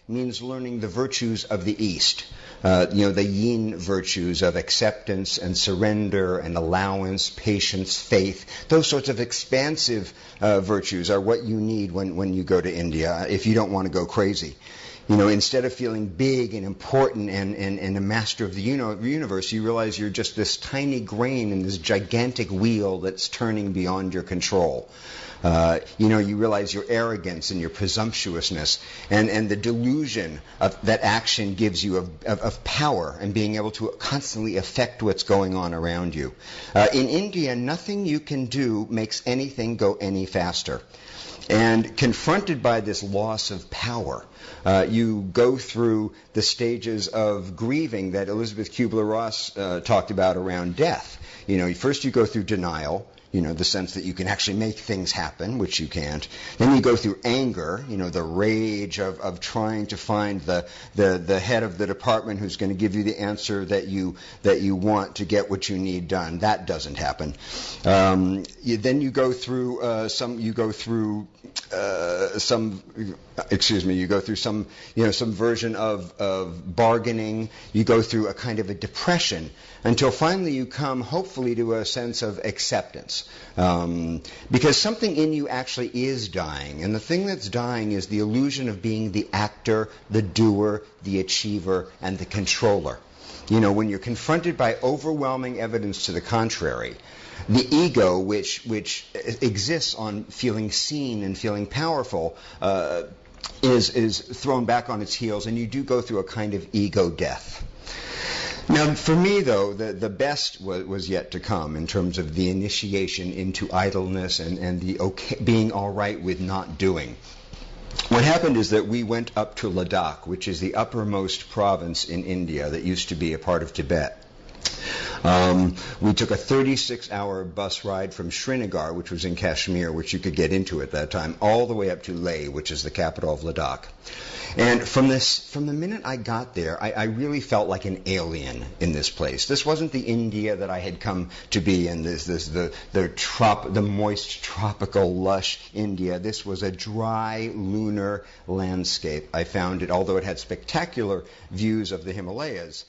means learning the virtues of the East. The yin virtues of acceptance and surrender and allowance, patience, faith. Those sorts of expansive virtues are what you need when you go to India if you don't want to go crazy. Instead of feeling big and important and a master of the universe, you realize you're just this tiny grain in this gigantic wheel that's turning beyond your control. You realize your arrogance and your presumptuousness and the delusion that action gives you of power and being able to constantly affect what's going on around you. In India, nothing you can do makes anything go any faster. And confronted by this loss of power, you go through the stages of grieving that Elizabeth Kubler-Ross talked about around death. First you go through denial, the sense that you can actually make things happen, which you can't. Then you go through anger, the rage of trying to find the head of the department who's going to give you the answer that you want to get what you need done. That doesn't happen. Then you go through some version of bargaining. You go through a kind of a depression until finally you come, hopefully, to a sense of acceptance. Because something in you actually is dying. And the thing that's dying is the illusion of being the actor, the doer, the achiever, and the controller. When you're confronted by overwhelming evidence to the contrary, the ego, which exists on feeling seen and feeling powerful, is thrown back on its heels, and you do go through a kind of ego death. Now, for me, though, the best was yet to come in terms of the initiation into idleness and the being all right with not doing. What happened is that we went up to Ladakh, which is the uppermost province in India that used to be a part of Tibet. We took a 36-hour bus ride from Srinagar, which was in Kashmir, which you could get into at that time, all the way up to Leh, which is the capital of Ladakh. And from the minute I got there, I really felt like an alien in this place. This wasn't the India that I had come to be in, the moist, tropical, lush India. This was a dry, lunar landscape. I found it, although it had spectacular views of the Himalayas,